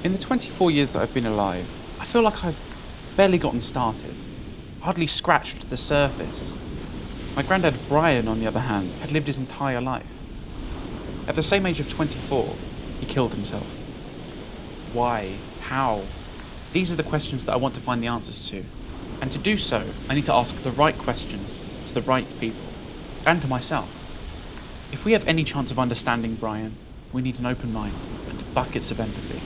In the 24 years that I've been alive, I feel like I've barely gotten started, hardly scratched the surface. My granddad Brian, on the other hand, had lived his entire life. At the same age of 24, he killed himself. Why? How? These are the questions that I want to find the answers to. And to do so, I need to ask the right questions to the right people, and to myself. If we have any chance of understanding Brian, we need an open mind and buckets of empathy.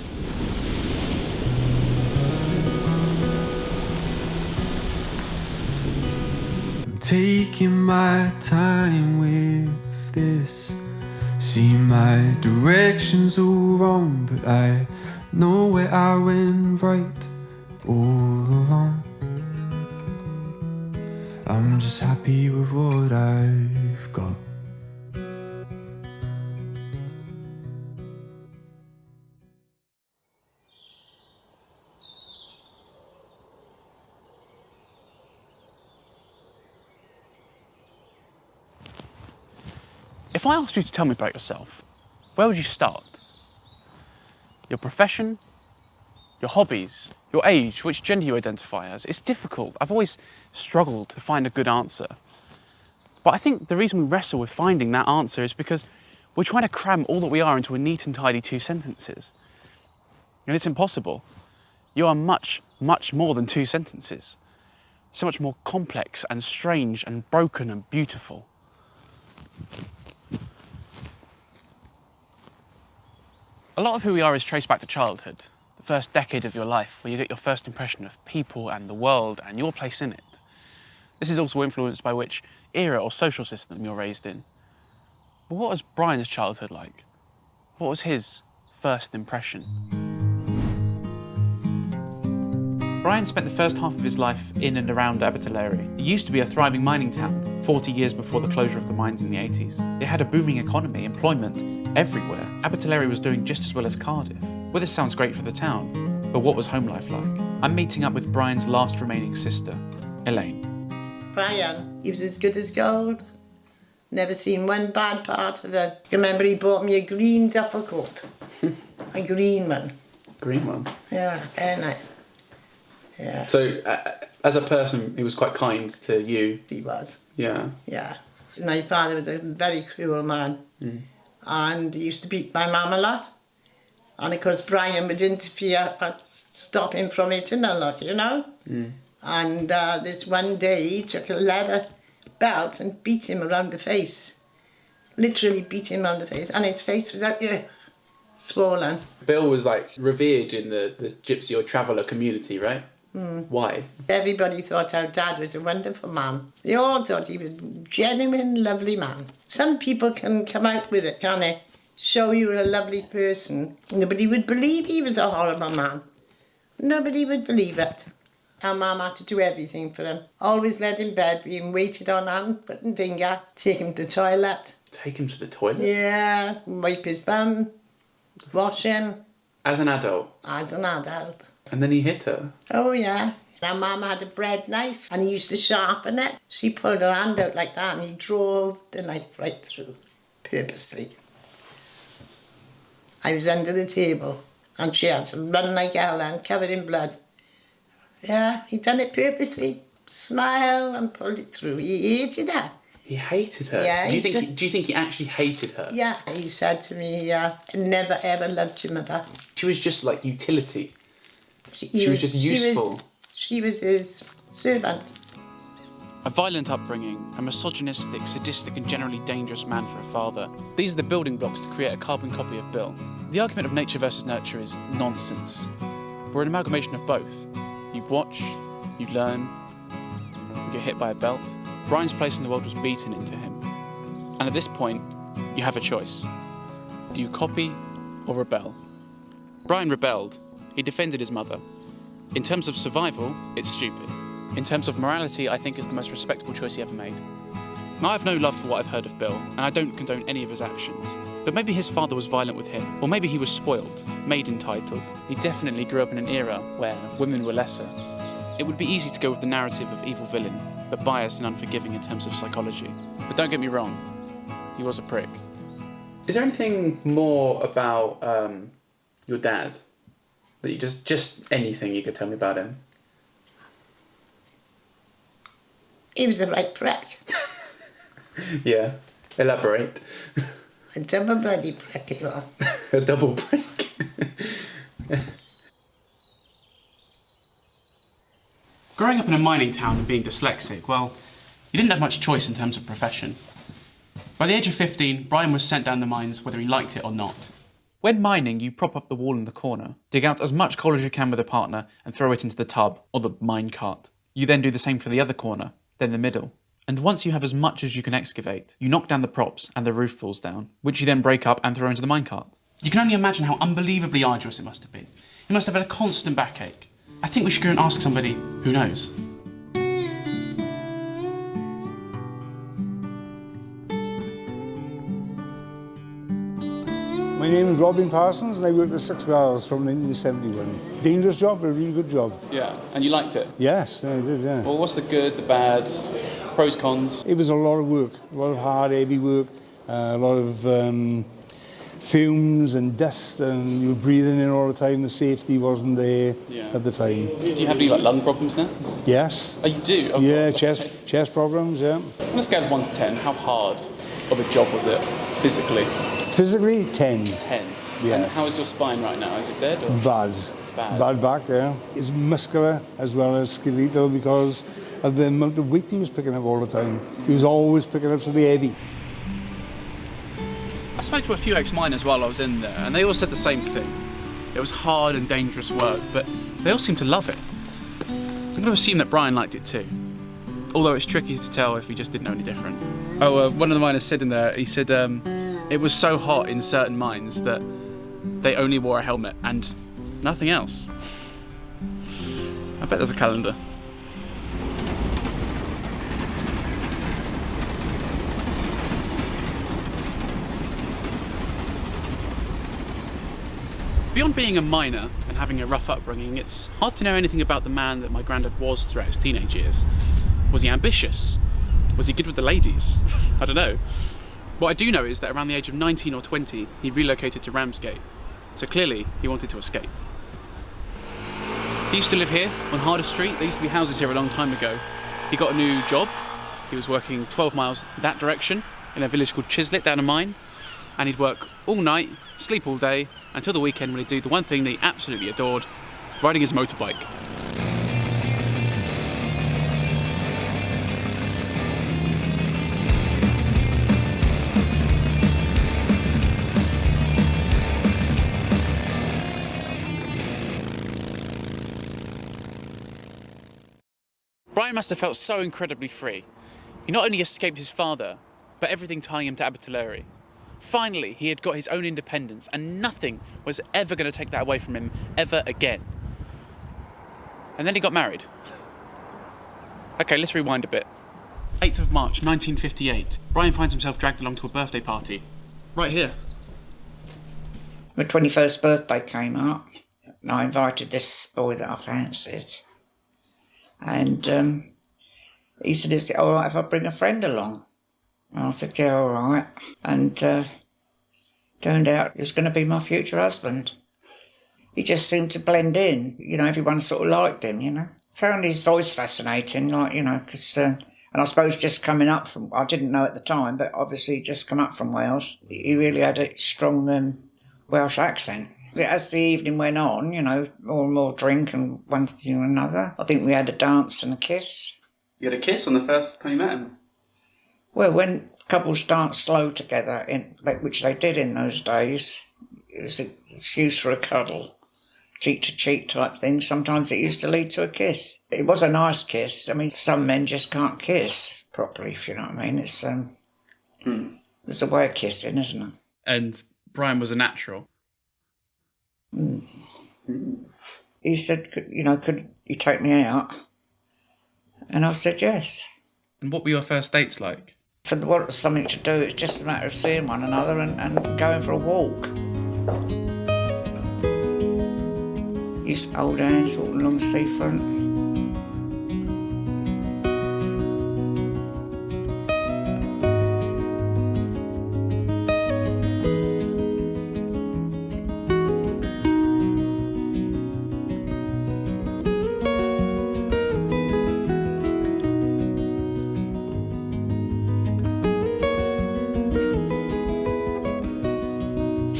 I'm taking my time with this. See, my direction's all wrong, but I know where I went right all along. I'm just happy with what I've got. If I asked you to tell me about yourself, where would you start? Your profession? Your hobbies? Your age? Which gender you identify as? It's difficult. I've always struggled to find a good answer. But I think the reason we wrestle with finding that answer is because we're trying to cram all that we are into a neat and tidy 2 sentences. And it's impossible. You are much, much more than 2 sentences. So much more complex and strange and broken and beautiful. A lot of who we are is traced back to childhood, the first decade of your life, where you get your first impression of people and the world and your place in it. This is also influenced by which era or social system you're raised in. But what was Brian's childhood like? What was his first impression? Brian spent the first half of his life in and around Abertillery. It used to be a thriving mining town, 40 years before the closure of the mines in the 80s. It had a booming economy, employment everywhere. Abertillery was doing just as well as Cardiff. Well, this sounds great for the town, but what was home life like? I'm meeting up with Brian's last remaining sister, Elaine. Brian, he was as good as gold. Never seen one bad part of him. I remember he bought me a green duffel coat. A green one. Green one? Yeah, very nice. Yeah. So, as a person, he was quite kind to you. He was. Yeah. Yeah. My father was a very cruel man. And he used to beat my mum a lot. And of course Brian would interfere and stop him from hitting a lot, you know. And this one day he took a leather belt and beat him around the face. Literally beat him around the face. And his face was out here, swollen. Bill was like revered in the gypsy or traveller community, right? Why? Everybody thought our dad was a wonderful man. They all thought he was a genuine, lovely man. Some people can come out with it, can't they? Show you're a lovely person. Nobody would believe he was a horrible man. Nobody would believe it. Our mum had to do everything for him. Always led in bed, being waited on hand, foot and finger. Take him to the toilet. Take him to the toilet? Yeah, wipe his bum, wash him. As an adult? As an adult. And then he hit her? Oh, yeah. Our mum had a bread knife and he used to sharpen it. She pulled her hand out like that and he drove the knife right through, purposely. I was under the table and she had to run like hell and covered in blood. Yeah, he done it purposely. Smile and pulled it through. He hated her. He hated her? Yeah. Do you think he actually hated her? Yeah. He said to me, I never ever loved your mother. She was just like utility. She was just useful. She was his servant. A violent upbringing, a misogynistic, sadistic and generally dangerous man for a father. These are the building blocks to create a carbon copy of Bill. The argument of nature versus nurture is nonsense. We're an amalgamation of both. You watch, you learn, you get hit by a belt. Brian's place in the world was beaten into him. And at this point, you have a choice. Do you copy or rebel? Brian rebelled. He defended his mother. In terms of survival, it's stupid. In terms of morality, I think it's the most respectable choice he ever made. Now, I have no love for what I've heard of Bill, and I don't condone any of his actions. But maybe his father was violent with him, or maybe he was spoiled, made entitled. He definitely grew up in an era where women were lesser. It would be easy to go with the narrative of evil villain, but biased and unforgiving in terms of psychology. But don't get me wrong, he was a prick. Is there anything more about your dad? That you just anything you could tell me about him. He was a right prick. Yeah, elaborate. A double bloody prick he was. A double prick. Growing up in a mining town and being dyslexic, well, you didn't have much choice in terms of profession. By the age of 15, Brian was sent down the mines whether he liked it or not. When mining, you prop up the wall in the corner, dig out as much coal as you can with a partner and throw it into the tub, or the mine cart. You then do the same for the other corner, then the middle. And once you have as much as you can excavate, you knock down the props and the roof falls down, which you then break up and throw into the minecart. You can only imagine how unbelievably arduous it must have been. You must have had a constant backache. I think we should go and ask somebody who knows. My name is Robin Parsons and I worked at 6 Bars from 1971. Dangerous job, but a really good job. Yeah, and you liked it? Yes, I did, yeah. Well, what's the good, the bad, pros, cons? It was a lot of work, a lot of hard, heavy work, a lot of fumes and dust, and you were breathing in all the time. The safety wasn't there at the time. Do you have any lung problems now? Yes. Oh, you do? Oh, yeah, God. chest problems, yeah. On a scale of 1 to 10, how hard of a job was it, physically? Physically, 10. 10? Yes. And how is your spine right now? Is it dead? Or? Bad. Bad back, yeah. It's muscular as well as skeletal because of the amount of weight he was picking up all the time. He was always picking up something heavy. I spoke to a few ex-miners while I was in there, and they all said the same thing. It was hard and dangerous work, but they all seemed to love it. I'm going to assume that Brian liked it too, although it's tricky to tell if he just didn't know any different. Oh, one of the miners said in there, he said it was so hot in certain mines that they only wore a helmet and nothing else. I bet there's a calendar. Beyond being a miner and having a rough upbringing, it's hard to know anything about the man that my granddad was throughout his teenage years. Was he ambitious? Was he good with the ladies? I don't know. What I do know is that around the age of 19 or 20, he relocated to Ramsgate. So clearly, he wanted to escape. He used to live here on Harder Street. There used to be houses here a long time ago. He got a new job. He was working 12 miles that direction in a village called Chislet down a mine. And he'd work all night, sleep all day, until the weekend when he'd do the one thing that he absolutely adored, riding his motorbike. Brian must have felt so incredibly free. He not only escaped his father, but everything tying him to Abertillery. Finally, he had got his own independence, and nothing was ever going to take that away from him ever again. And then he got married. Okay, let's rewind a bit. 8th of March, 1958. Brian finds himself dragged along to a birthday party. Right here. My 21st birthday came up, and I invited this boy that I fancied. And he said, "Is it all right if I bring a friend along?" And I said, "Yeah, all right." And turned out he was going to be my future husband. He just seemed to blend in. You know, everyone sort of liked him, you know. Found his voice fascinating, like, you know, because... and I suppose just coming up from... I didn't know at the time, but obviously just come up from Wales. He really had a strong Welsh accent. As the evening went on, you know, more and more drink and one thing and another. I think we had a dance and a kiss. You had a kiss on the first time you met him? Well, when couples dance slow together, which they did in those days, it was an excuse for a cuddle, cheek to cheek type thing. Sometimes it used to lead to a kiss. It was a nice kiss. I mean, some men just can't kiss properly, if you know what I mean. It's there's a way of kissing, isn't it? And Brian was a natural. He said, could you take me out? And I said yes. And what were your first dates like? For what it was something to do, it's just a matter of seeing one another and going for a walk. Used to hold hands walking along the seafront.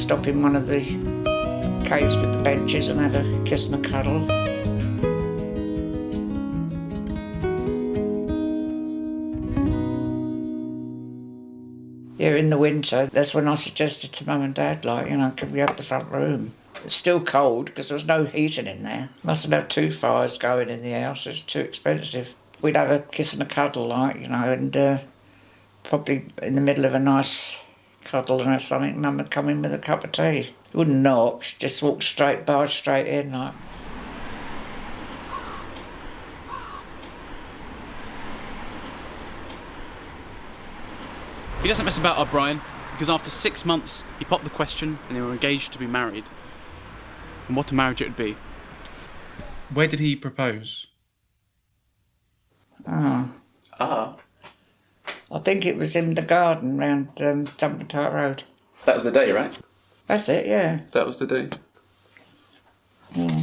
stop in one of the caves with the benches and have a kiss and a cuddle. Yeah, in the winter, that's when I suggested to Mum and Dad, like, you know, could we have the front room? It's still cold because there was no heating in there. Mustn't have 2 fires going in the house, it's too expensive. We'd have a kiss and a cuddle, like, you know, and probably in the middle of a nice cuddle and something, Mum would come in with a cup of tea. Wouldn't knock, she'd just walk barge straight in, like. He doesn't mess about, Brian, because after 6 months, he popped the question and they were engaged to be married. And what a marriage it would be. Where did he propose? I think it was in the garden round Dumping Tart Road. That was the day, right? That's it, yeah. That was the day. Yeah.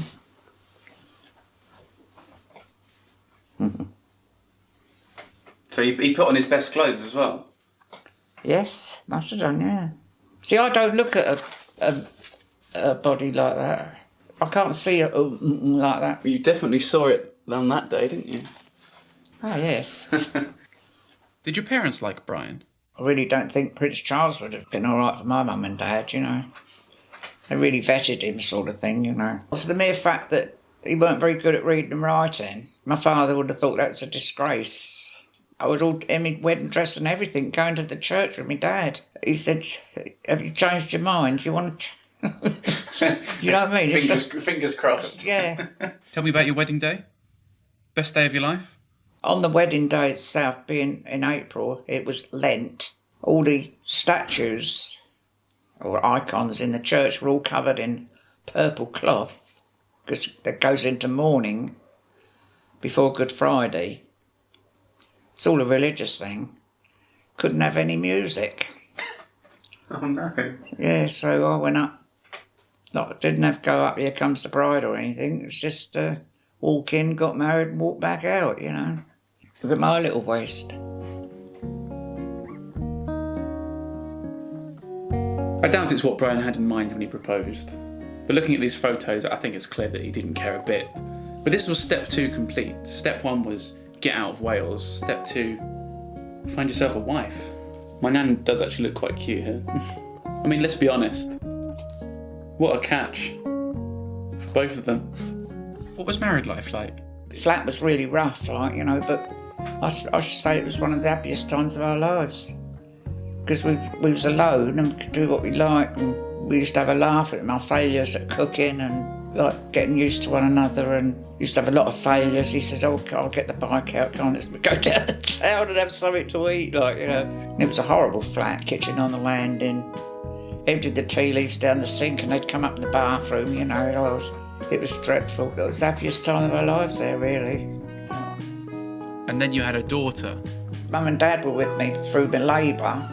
So he put on his best clothes as well? Yes, must have done, yeah. See, I don't look at a body like that. I can't see it like that. Well, you definitely saw it on that day, didn't you? Oh, yes. Did your parents like Brian? I really don't think Prince Charles would have been all right for my mum and dad, you know. They really vetted him, sort of thing, you know. For the mere fact that he weren't very good at reading and writing, my father would have thought that was a disgrace. I was all in my wedding dress and everything, going to the church with my dad. He said, have you changed your mind? You want to... You know what I mean? Fingers crossed. Yeah. Tell me about your wedding day. Best day of your life? On the wedding day itself, being in April, it was Lent. All the statues or icons in the church were all covered in purple cloth because that goes into mourning before Good Friday. It's all a religious thing. Couldn't have any music. Oh no. Yeah, so I went up. Didn't have to go up, here comes the bride or anything. It was just walk in, got married and walk back out, you know. Look at my little waist. I doubt it's what Brian had in mind when he proposed. But looking at these photos, I think it's clear that he didn't care a bit. But this was step 2 complete. Step 1 was get out of Wales. Step 2, find yourself a wife. My nan does actually look quite cute here. I mean, let's be honest. What a catch for both of them. What was married life like? The flat was really rough, like, you know, but I should say it was one of the happiest times of our lives. Because we was alone and we could do what we liked, and we used to have a laugh at my failures at cooking and like getting used to one another, and used to have a lot of failures. He says, oh, I'll get the bike out, can't we go down the town and have something to eat, like, you know. And it was a horrible flat, kitchen on the landing, emptied the tea leaves down the sink and they'd come up in the bathroom, you know. It was dreadful. It was the happiest time of our lives there, really. And then you had a daughter. Mum and Dad were with me through my labour.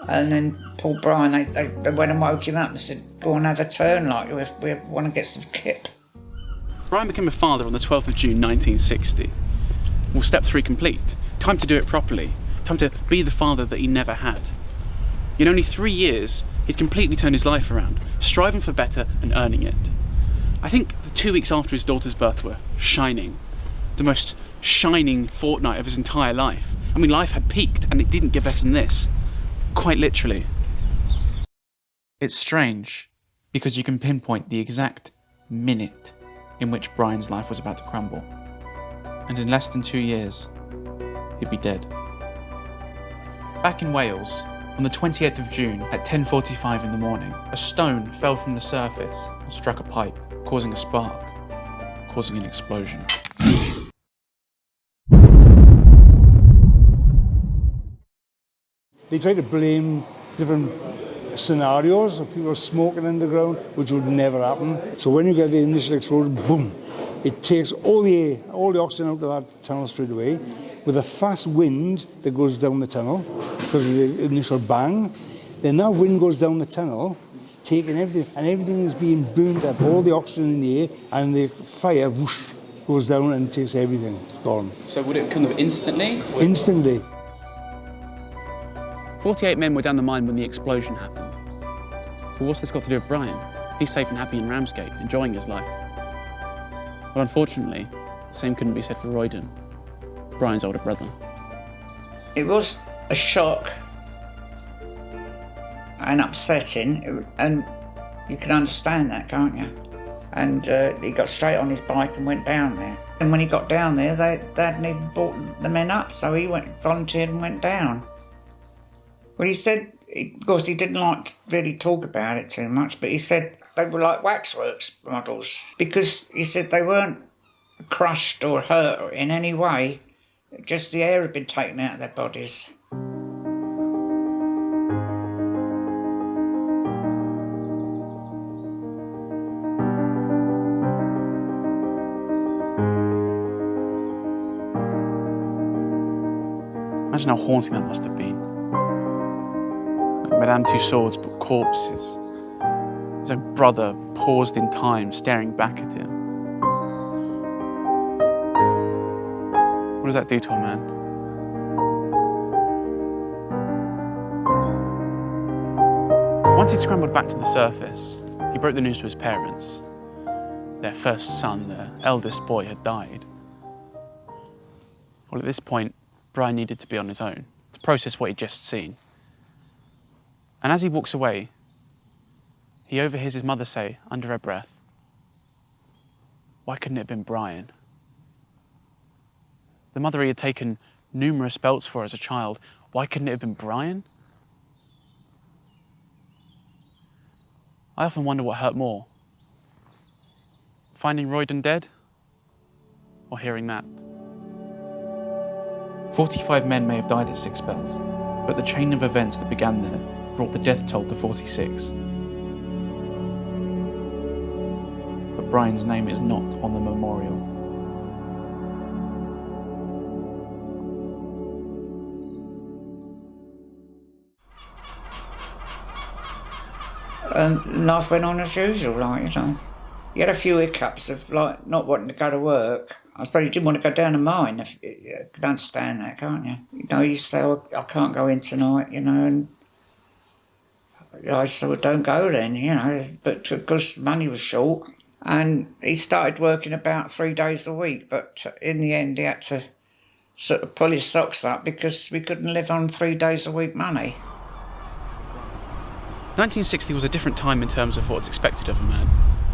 And then Paul Brian, they went and woke him up and said, go and have a turn, like, we want to get some kip. Brian became a father on the 12th of June 1960. Well, step 3 complete. Time to do it properly. Time to be the father that he never had. In only 3 years, he'd completely turned his life around, striving for better and earning it. I think the 2 weeks after his daughter's birth were shining. The most shining fortnight of his entire life. I mean, life had peaked and it didn't get better than this. Quite literally. It's strange, because you can pinpoint the exact minute in which Brian's life was about to crumble. And in less than 2 years, he'd be dead. Back in Wales, on the 28th of June at 10:45 in the morning, a stone fell from the surface and struck a pipe, causing a spark, causing an explosion. They try to blame different scenarios of people smoking underground, which would never happen. So when you get the initial explosion, boom, it takes all the air, all the oxygen out of that tunnel straight away, with a fast wind that goes down the tunnel because of the initial bang. Then that wind goes down the tunnel, taking everything, and everything is being burnt up, all the oxygen in the air, and the fire whoosh goes down and takes everything, gone. So would it kind of instantly? Instantly. 48 men were down the mine when the explosion happened. But what's this got to do with Brian? He's safe and happy in Ramsgate, enjoying his life. Well, unfortunately, the same couldn't be said for Royden, Brian's older brother. It was a shock and upsetting, and you can understand that, can't you? And he got straight on his bike and went down there. And when he got down there, they hadn't even brought the men up, so he volunteered and went down. Well, he said, of course, he didn't like to really talk about it too much, but he said they were like waxworks models, because he said they weren't crushed or hurt in any way, just the air had been taken out of their bodies. Imagine how haunting that must have been. Like Madame Tussauds, but corpses. His own brother paused in time, staring back at him. What does that do to a man? Once he'd scrambled back to the surface, he broke the news to his parents. Their first son, their eldest boy, had died. Well, at this point, Brian needed to be on his own to process what he'd just seen. And as he walks away, he overhears his mother say, under her breath, "Why couldn't it have been Brian?" The mother he had taken numerous belts for as a child, why couldn't it have been Brian? I often wonder what hurt more, finding Royden dead, or hearing that. 45 men may have died at Six Bells, but the chain of events that began there brought the death toll to 46. But Brian's name is not on the memorial. Life went on as usual, like, you know. He had a few hiccups of, like, not wanting to go to work. I suppose he didn't want to go down a mine. If you can understand that, can't you? You know, he said, "Oh, I can't go in tonight," you know, and I said, "Well, don't go then," you know, but because money was short. And he started working about 3 days a week, but in the end he had to sort of pull his socks up because we couldn't live on 3 days a week money. 1960 was a different time in terms of what was expected of a man,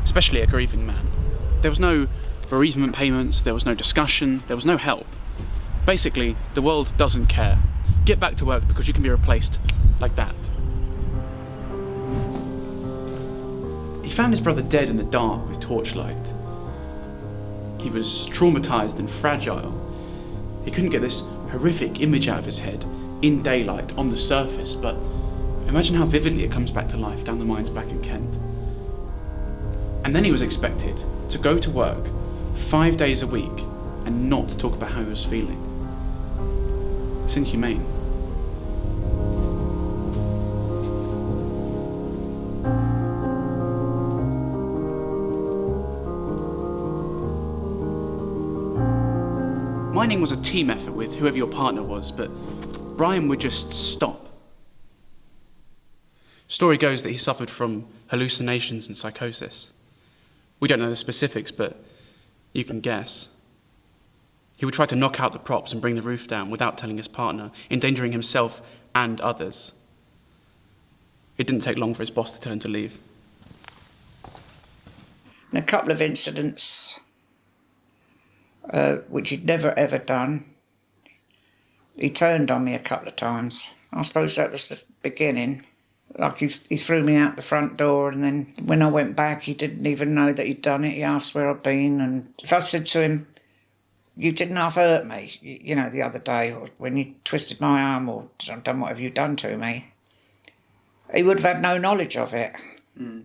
especially a grieving man. There was no bereavement payments, there was no discussion, there was no help. Basically, the world doesn't care. Get back to work because you can be replaced like that. He found his brother dead in the dark with torchlight. He was traumatised and fragile. He couldn't get this horrific image out of his head in daylight on the surface, but imagine how vividly it comes back to life down the mines back in Kent. And then he was expected to go to work 5 days a week and not talk about how he was feeling. It's inhumane. Mining was a team effort with whoever your partner was, but Brian would just stop. Story goes that he suffered from hallucinations and psychosis. We don't know the specifics, but you can guess. He would try to knock out the props and bring the roof down without telling his partner, endangering himself and others. It didn't take long for his boss to tell him to leave. And a couple of incidents which he'd never ever done. He turned on me a couple of times. I suppose that was the beginning. Like he threw me out the front door, and then when I went back, he didn't even know that he'd done it. He asked where I'd been, and if I said to him, "You didn't half hurt me, you know, the other day, or when you twisted my arm, or done whatever you done to me," he would have had no knowledge of it. Mm.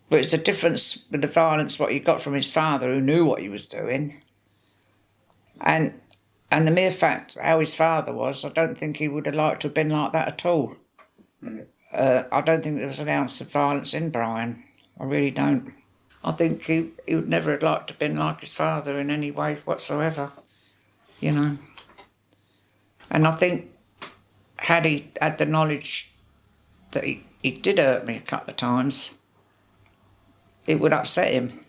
But it's a difference with the violence what he got from his father, who knew what he was doing, and the mere fact how his father was, I don't think he would have liked to have been like that at all. I don't think there was an ounce of violence in Brian. I really don't. I think he would never have liked to have been like his father in any way whatsoever, you know. And I think had he had the knowledge that He did hurt me a couple of times. It would upset him.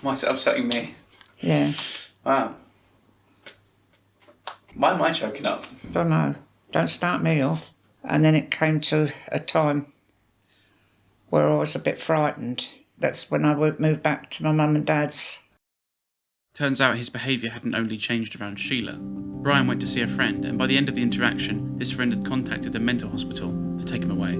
Why is it upsetting me? Yeah. Wow. Why am I choking up? Don't know. Don't start me off. And then it came to a time where I was a bit frightened. That's when I moved back to my mum and dad's. Turns out his behaviour hadn't only changed around Sheila. Brian went to see a friend, and by the end of the interaction, this friend had contacted a mental hospital to take him away.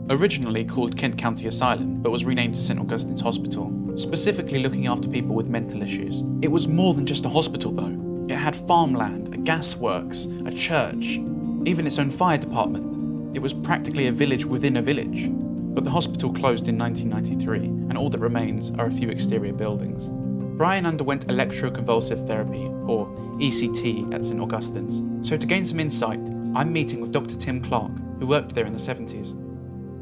Originally called Kent County Asylum, but was renamed to St Augustine's Hospital, specifically looking after people with mental issues. It was more than just a hospital though. It had farmland, a gasworks, a church, even its own fire department. It was practically a village within a village. But the hospital closed in 1993, and all that remains are a few exterior buildings. Brian underwent electroconvulsive therapy, or ECT, at St Augustine's. So to gain some insight, I'm meeting with Dr. Tim Clark, who worked there in the 70s.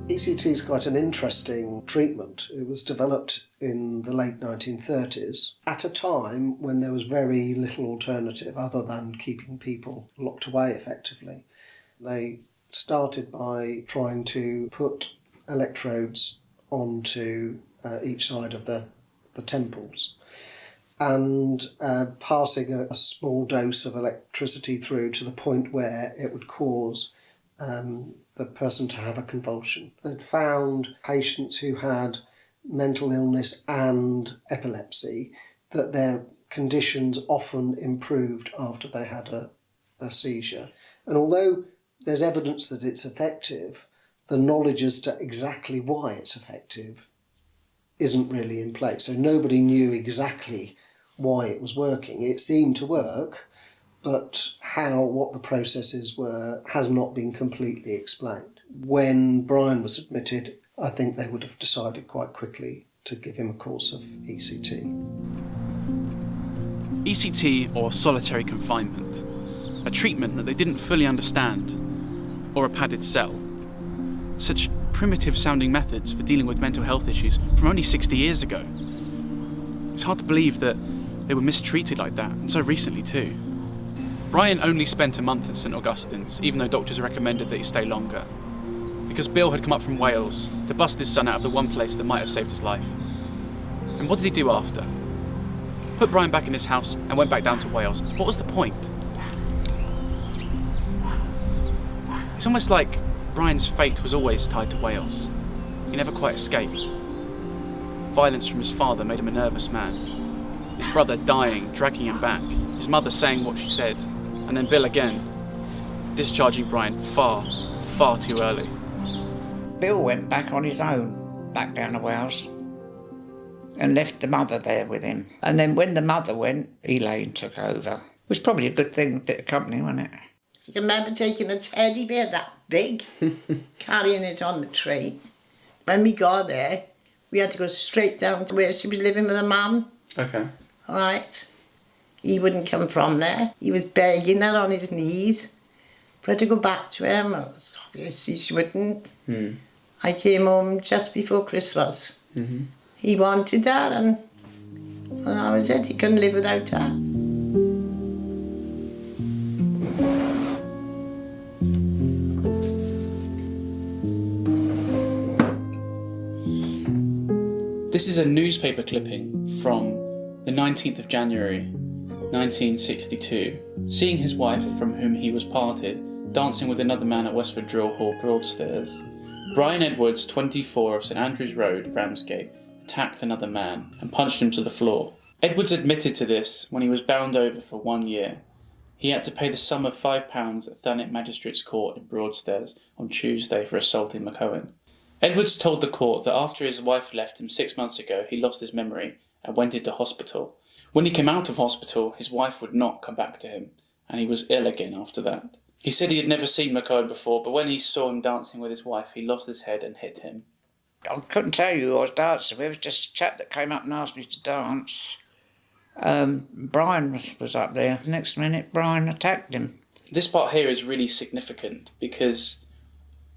ECT is quite an interesting treatment. It was developed in the late 1930s at a time when there was very little alternative other than keeping people locked away effectively. They started by trying to put electrodes onto each side of the temples and passing a small dose of electricity through to the point where it would cause the person to have a convulsion. They'd found patients who had mental illness and epilepsy that their conditions often improved after they had a seizure. And although there's evidence that it's effective, the knowledge as to exactly why it's effective isn't really in place. So nobody knew exactly why it was working. It seemed to work, but what the processes were has not been completely explained. When Brian was admitted, I think they would have decided quite quickly to give him a course of ECT. ECT, or solitary confinement, a treatment that they didn't fully understand, or a padded cell. Such primitive sounding methods for dealing with mental health issues from only 60 years ago. It's hard to believe that they were mistreated like that, and so recently too. Brian only spent a month at St Augustine's, even though doctors recommended that he stay longer, because Bill had come up from Wales to bust his son out of the one place that might have saved his life. And what did he do after? Put Brian back in his house and went back down to Wales. What was the point? It's almost like Brian's fate was always tied to Wales. He never quite escaped. Violence from his father made him a nervous man. His brother dying, dragging him back. His mother saying what she said. And then Bill again, discharging Brian far, far too early. Bill went back on his own, back down to Wales, and left the mother there with him. And then when the mother went, Elaine took over. It was probably a good thing, a bit of company, wasn't it? I can remember taking a teddy bear that big, carrying it on the train. When we got there, we had to go straight down to where she was living with her mum. Okay. All right. He wouldn't come from there. He was begging her on his knees for her to go back to him. Obviously she wouldn't. I came home just before Christmas. He wanted her and that was it. He couldn't live without her. This is a newspaper clipping from the 19th of January, 1962. Seeing his wife, from whom he was parted, dancing with another man at Westwood Drill Hall, Broadstairs, Brian Edwards, 24 of St Andrews Road, Ramsgate, attacked another man and punched him to the floor. Edwards admitted to this when he was bound over for 1 year. He had to pay the sum of £5 at Thanet Magistrates Court in Broadstairs on Tuesday for assaulting McCohen. Edwards told the court that after his wife left him 6 months ago, he lost his memory and went into hospital. When he came out of hospital, his wife would not come back to him, and he was ill again after that. He said he had never seen McCohen before, but when he saw him dancing with his wife, he lost his head and hit him. I couldn't tell you who I was dancing with. It was just a chap that came up and asked me to dance. Brian was up there. Next minute, Brian attacked him. This part here is really significant because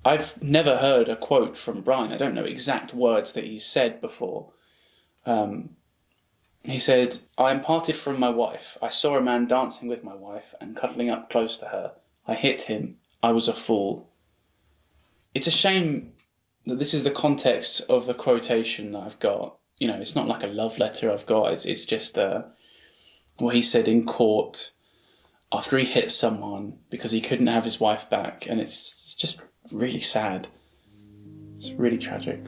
I've never heard a quote from Brian. I don't know exact words that he's said before. He said, "I am parted from my wife. I saw a man dancing with my wife and cuddling up close to her. I hit him. I was a fool." It's a shame that this is the context of the quotation that I've got. You know, it's not like a love letter I've got. It's just what he said in court after he hit someone because he couldn't have his wife back. And it's just really sad. It's really tragic.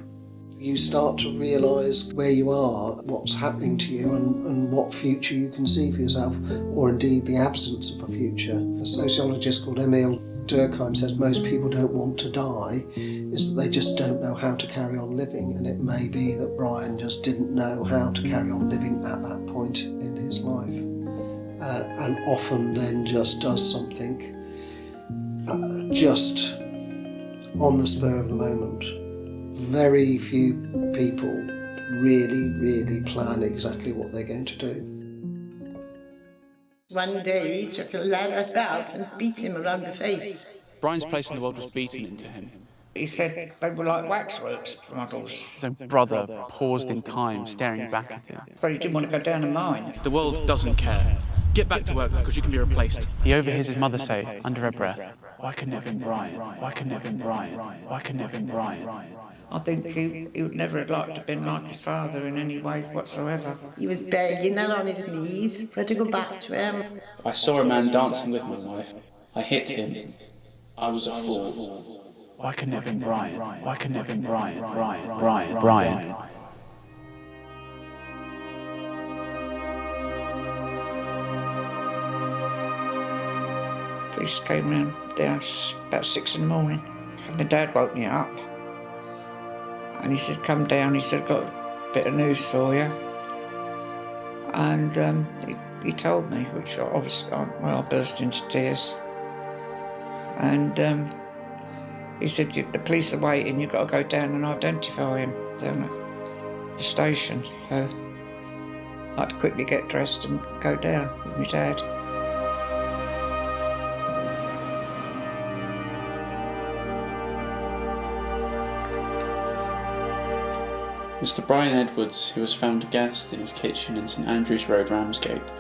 You start to realise where you are, what's happening to you, and what future you can see for yourself, or indeed the absence of a future. A sociologist called Emil Durkheim says most people don't want to die, is that they just don't know how to carry on living, and it may be that Brian just didn't know how to carry on living at that point in his life, and often then just does something just on the spur of the moment. Very few people really plan exactly what they're going to do. One day he took a leather belt and beat him around the face. Brian's place in the world was beaten into him. He said they were like waxworks models. His own brother paused in time, staring back at him. But he didn't want to go down a mine. The world doesn't care. Get back to work because you can be replaced. He overhears his mother say, under her breath, "Why couldn't it have been Brian? Why couldn't it have been Brian? Why couldn't it have been Brian?" I think he would never have liked to have been like his father in any way whatsoever. He was begging her on his knees for her to go back to him. "I saw a man dancing with my wife. I hit him. I was a fool. Why couldn't it have been Brian? Why couldn't it have been Brian? Brian. Police came round the house about 6 in the morning. And my dad woke me up. And he said, "Come down." He said, "I've got a bit of news for you." And he told me, which I burst into tears. And he said, "The police are waiting, you've got to go down and identify him down at the station." So I had to quickly get dressed and go down with my dad. Mr. Brian Edwards, who was found gassed in his kitchen in St Andrews Road, Ramsgate,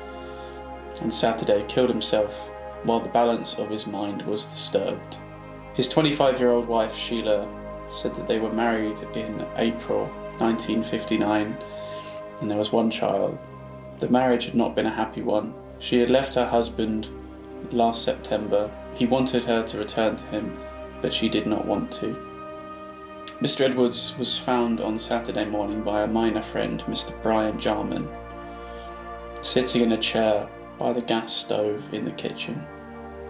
on Saturday killed himself while the balance of his mind was disturbed. His 25-year-old wife, Sheila, said that they were married in April 1959 and there was one child. The marriage had not been a happy one. She had left her husband last September. He wanted her to return to him, but she did not want to. Mr. Edwards was found on Saturday morning by a minor friend, Mr. Brian Jarman, sitting in a chair by the gas stove in the kitchen.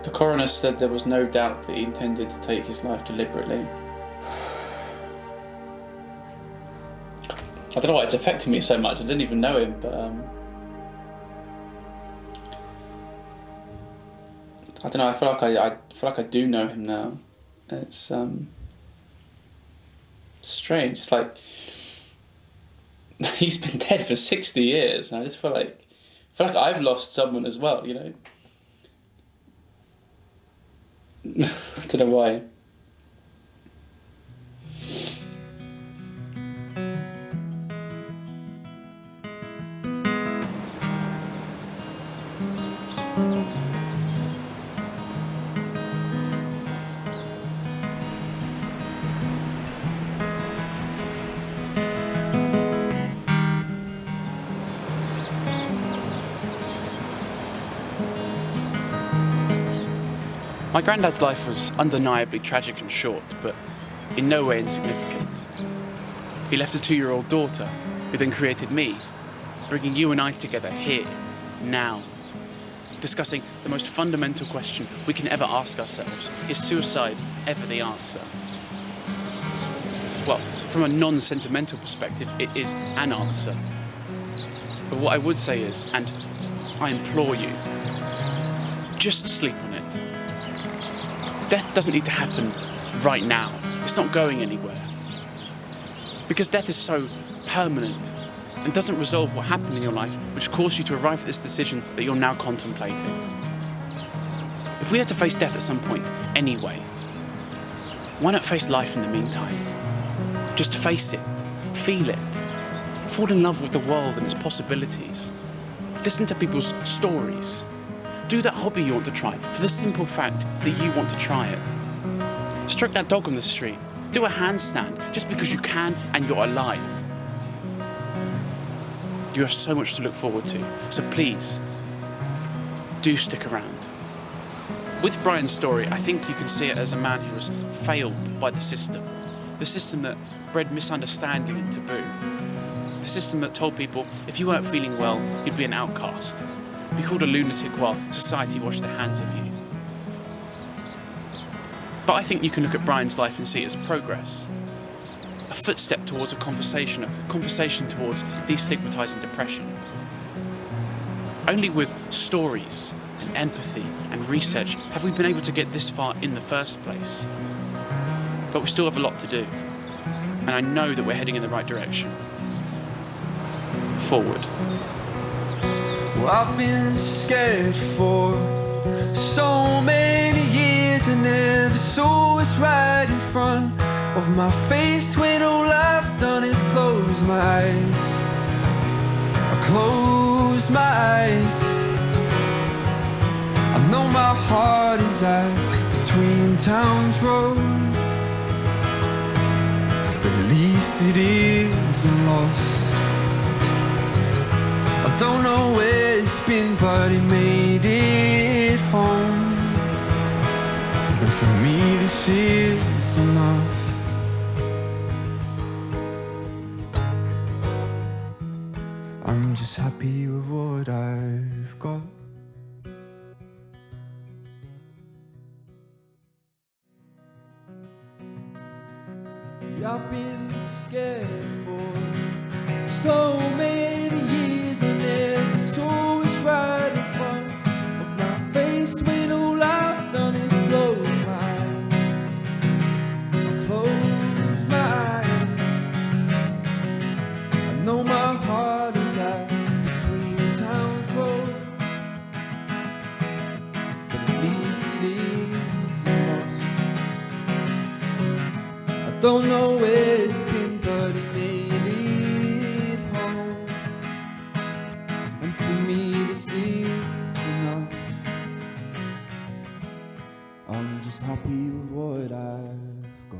The coroner said there was no doubt that he intended to take his life deliberately. I don't know why it's affecting me so much. I didn't even know him, but I don't know. I feel like I do know him now. It's strange. It's like he's been dead for 60 years, and I just feel like I've lost someone as well. You know. I don't know why. My granddad's life was undeniably tragic and short, but in no way insignificant. He left a 2-year-old daughter, who then created me, bringing you and I together here, now, discussing the most fundamental question we can ever ask ourselves: is suicide ever the answer? Well, from a non-sentimental perspective, it is an answer. But what I would say is, and I implore you, just sleep on it. Death doesn't need to happen right now. It's not going anywhere. Because death is so permanent and doesn't resolve what happened in your life, which caused you to arrive at this decision that you're now contemplating. If we had to face death at some point anyway, why not face life in the meantime? Just face it, feel it. Fall in love with the world and its possibilities. Listen to people's stories. Do that hobby you want to try for the simple fact that you want to try it. Stroke that dog on the street. Do a handstand just because you can and you're alive. You have so much to look forward to, so please, do stick around. With Brian's story, I think you can see it as a man who was failed by the system that bred misunderstanding and taboo. The system that told people if you weren't feeling well, you'd be an outcast, be called a lunatic while society washed their hands of you. But I think you can look at Brian's life and see it as progress. A footstep towards a conversation towards destigmatising depression. Only with stories and empathy and research have we been able to get this far in the first place. But we still have a lot to do, and I know that we're heading in the right direction. Forward. Well, I've been scared for so many years, and never saw what's right in front of my face when all I've done is close my eyes. I close my eyes. I know my heart is at between towns road, but at least it isn't lost. I don't know where it's been, but it made it home. And for me this is enough. I'm just happy with what I've got. See, I've been scared for so many years, I never saw what's right in front of my face when all I've done is close my eyes. Close my eyes. I know my heart is at between towns road, but at least it isn't lost. I don't know where it's been, but it made it home. And for me this is enough. I'm just happy with what I've got.